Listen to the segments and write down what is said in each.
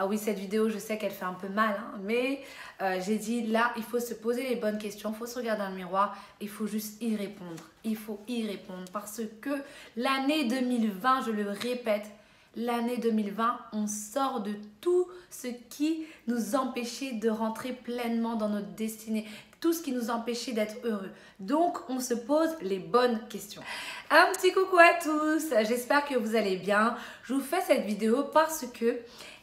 Ah oui, cette vidéo, je sais qu'elle fait un peu mal, hein, mais j'ai dit là, il faut se poser les bonnes questions, il faut se regarder dans le miroir, il faut juste y répondre. Il faut y répondre parce que l'année 2020, je le répète, l'année 2020, on sort de tout ce qui nous empêchait de rentrer pleinement dans notre destinée, tout ce qui nous empêchait d'être heureux. Donc, on se pose les bonnes questions. Un petit coucou à tous, j'espère que vous allez bien. Je vous fais cette vidéo parce que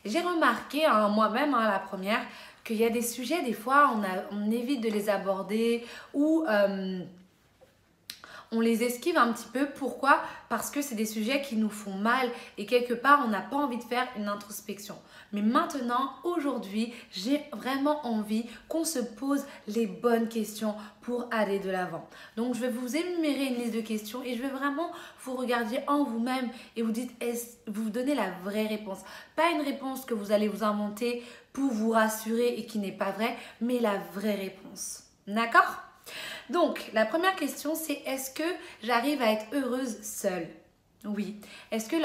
j'ai remarqué moi-même, la première, qu'il y a des sujets, des fois, on évite de les aborder ou on les esquive un petit peu. Pourquoi? Parce que c'est des sujets qui nous font mal et quelque part, on n'a pas envie de faire une introspection. Mais maintenant, aujourd'hui, j'ai vraiment envie qu'on se pose les bonnes questions pour aller de l'avant. Donc, je vais vous énumérer une liste de questions et je vais vraiment vous regarder en vous-même et vous donner la vraie réponse. Pas une réponse que vous allez vous inventer pour vous rassurer et qui n'est pas vraie, mais la vraie réponse. D'accord? Donc, la première question, c'est est-ce que j'arrive à être heureuse seule? Oui. Est-ce que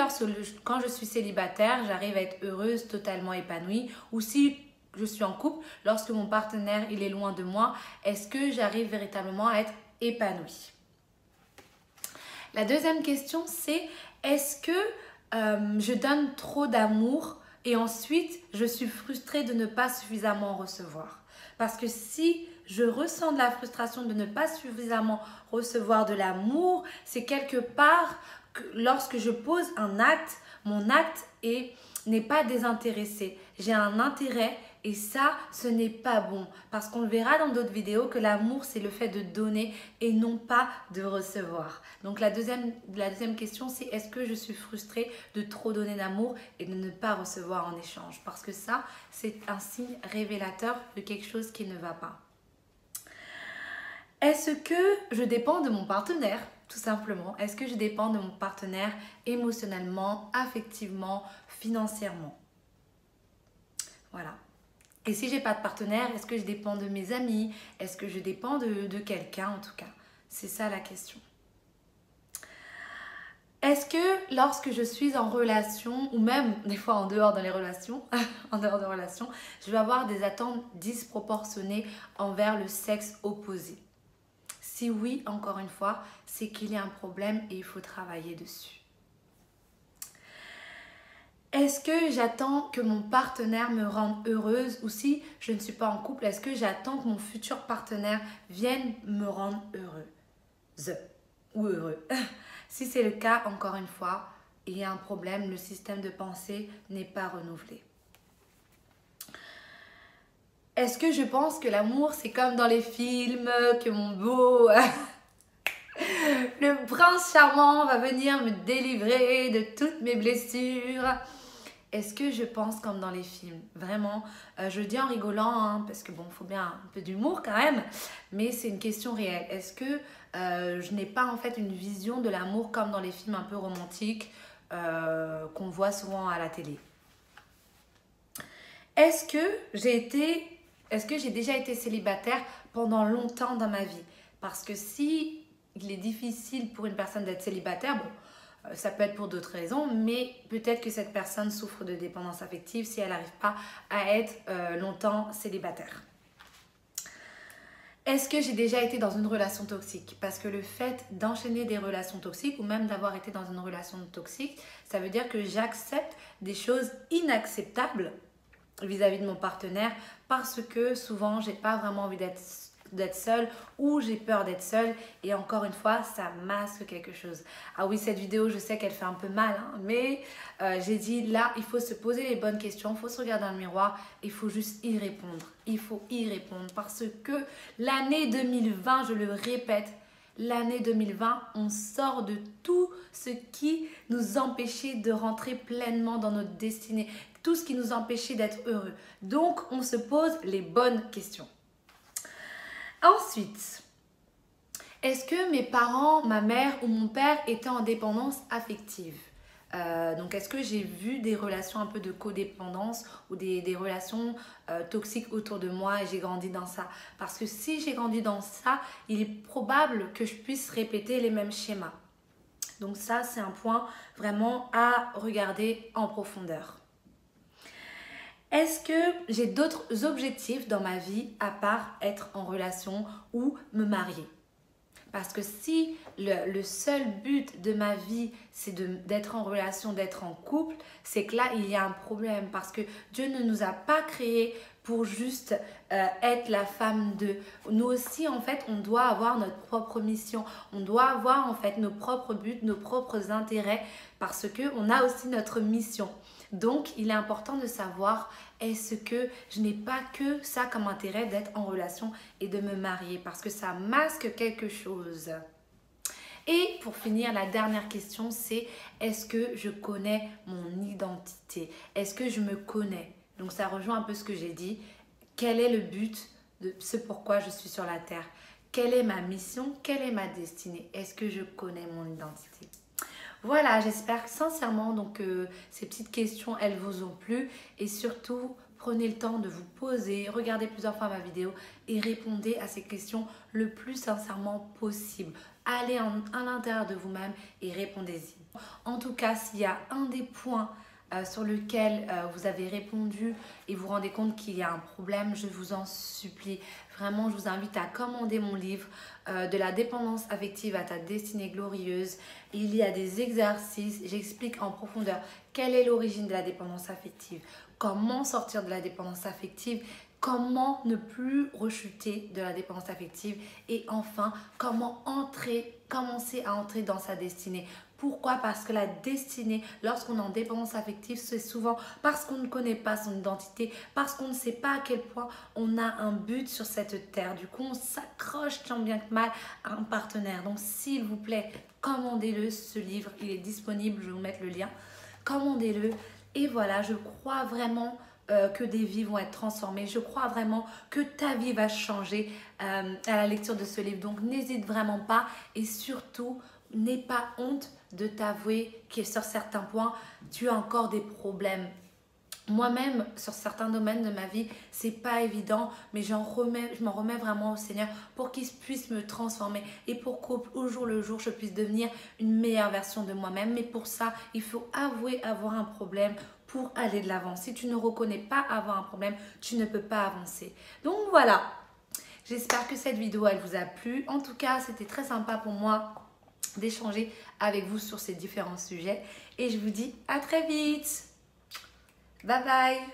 quand je suis célibataire, j'arrive à être heureuse, totalement épanouie? Ou si je suis en couple, lorsque mon partenaire il est loin de moi, est-ce que j'arrive véritablement à être épanouie? La deuxième question, c'est est-ce que je donne trop d'amour et ensuite je suis frustrée de ne pas suffisamment recevoir? Parce que si je ressens de la frustration de ne pas suffisamment recevoir de l'amour, c'est quelque part que lorsque je pose un acte, mon acte n'est pas désintéressé. J'ai un intérêt et ça, ce n'est pas bon. Parce qu'on le verra dans d'autres vidéos que l'amour, c'est le fait de donner et non pas de recevoir. Donc la deuxième question, c'est est-ce que je suis frustrée de trop donner d'amour et de ne pas recevoir en échange? Parce que ça, c'est un signe révélateur de quelque chose qui ne va pas. Est-ce que je dépends de mon partenaire? Tout simplement. Est-ce que je dépends de mon partenaire émotionnellement, affectivement, financièrement? Voilà. Et si j'ai pas de partenaire, est-ce que je dépends de mes amis? Est-ce que je dépends de quelqu'un en tout cas? C'est ça la question. Est-ce que lorsque je suis en relation, ou même des fois en dehors de relations, je vais avoir des attentes disproportionnées envers le sexe opposé? Si oui, encore une fois, c'est qu'il y a un problème et il faut travailler dessus. Est-ce que j'attends que mon partenaire me rende heureuse ou si je ne suis pas en couple, est-ce que j'attends que mon futur partenaire vienne me rendre heureuse ou heureux? Si c'est le cas, encore une fois, il y a un problème, le système de pensée n'est pas renouvelé. Est-ce que je pense que l'amour, c'est comme dans les films, que mon beau... le prince charmant va venir me délivrer de toutes mes blessures? Est-ce que je pense comme dans les films? Vraiment, je le dis en rigolant, hein, parce que bon, il faut bien un peu d'humour quand même, mais c'est une question réelle. Est-ce que je n'ai pas en fait une vision de l'amour comme dans les films un peu romantiques qu'on voit souvent à la télé? Est-ce que j'ai déjà été célibataire pendant longtemps dans ma vie? Parce que si il est difficile pour une personne d'être célibataire, bon, ça peut être pour d'autres raisons, mais peut-être que cette personne souffre de dépendance affective si elle n'arrive pas à être longtemps célibataire. Est-ce que j'ai déjà été dans une relation toxique? Parce que le fait d'enchaîner des relations toxiques ou même d'avoir été dans une relation toxique, ça veut dire que j'accepte des choses inacceptables vis-à-vis de mon partenaire parce que souvent, j'ai pas vraiment envie d'être seule ou j'ai peur d'être seule et encore une fois ça masque quelque chose. Ah oui, cette vidéo je sais qu'elle fait un peu mal, hein, mais j'ai dit là il faut se poser les bonnes questions, il faut se regarder dans le miroir, il faut juste y répondre. Il faut y répondre parce que l'année 2020, je le répète, l'année 2020, on sort de tout ce qui nous empêchait de rentrer pleinement dans notre destinée, tout ce qui nous empêchait d'être heureux. Donc on se pose les bonnes questions. Ensuite, est-ce que mes parents, ma mère ou mon père étaient en dépendance affective? Donc, est-ce que j'ai vu des relations un peu de codépendance ou des relations toxiques autour de moi et j'ai grandi dans ça? Parce que si j'ai grandi dans ça, il est probable que je puisse répéter les mêmes schémas. Donc ça, c'est un point vraiment à regarder en profondeur. est-ce que j'ai d'autres objectifs dans ma vie à part être en relation ou me marier? Parce que si le seul but de ma vie, c'est d'être en relation, d'être en couple, c'est que là, il y a un problème. Parce que Dieu ne nous a pas créés pour juste être la femme de. Nous aussi, en fait, on doit avoir notre propre mission. On doit avoir, en fait, nos propres buts, nos propres intérêts. Parce qu'on a aussi notre mission. Donc, il est important de savoir, est-ce que je n'ai pas que ça comme intérêt d'être en relation et de me marier parce que ça masque quelque chose. Et pour finir, la dernière question, c'est est-ce que je connais mon identité? Est-ce que je me connais? Donc, ça rejoint un peu ce que j'ai dit. Quel est le but de ce pourquoi je suis sur la terre? Quelle est ma mission? Quelle est ma destinée? Est-ce que je connais mon identité? Voilà, j'espère que sincèrement ces petites questions, elles vous ont plu et surtout prenez le temps de vous poser, regardez plusieurs fois ma vidéo et répondez à ces questions le plus sincèrement possible. Allez à l'intérieur de vous-même et répondez-y. En tout cas, s'il y a un des points sur lequel vous avez répondu et vous rendez compte qu'il y a un problème, je vous en supplie. Vraiment, je vous invite à commander mon livre de la dépendance affective à ta destinée glorieuse. Il y a des exercices, j'explique en profondeur quelle est l'origine de la dépendance affective, comment sortir de la dépendance affective, comment ne plus rechuter de la dépendance affective et enfin, comment commencer à entrer dans sa destinée. Pourquoi? Parce que la destinée, lorsqu'on est en dépendance affective, c'est souvent parce qu'on ne connaît pas son identité, parce qu'on ne sait pas à quel point on a un but sur cette terre. Du coup, on s'accroche tant bien que mal à un partenaire. Donc, s'il vous plaît, commandez-le, ce livre. Il est disponible, je vais vous mettre le lien. Commandez-le. Et voilà, je crois vraiment que des vies vont être transformées. Je crois vraiment que ta vie va changer à la lecture de ce livre. Donc, n'hésite vraiment pas et surtout, n'aie pas honte de t'avouer que sur certains points, tu as encore des problèmes. Moi-même, sur certains domaines de ma vie, c'est pas évident, mais je m'en remets vraiment au Seigneur pour qu'il puisse me transformer et pour qu'au jour le jour, je puisse devenir une meilleure version de moi-même. Mais pour ça, il faut avouer avoir un problème pour aller de l'avant. Si tu ne reconnais pas avoir un problème, tu ne peux pas avancer. Donc voilà, j'espère que cette vidéo, elle vous a plu. En tout cas, c'était très sympa pour moi d'échanger avec vous sur ces différents sujets. Et je vous dis à très vite. Bye bye.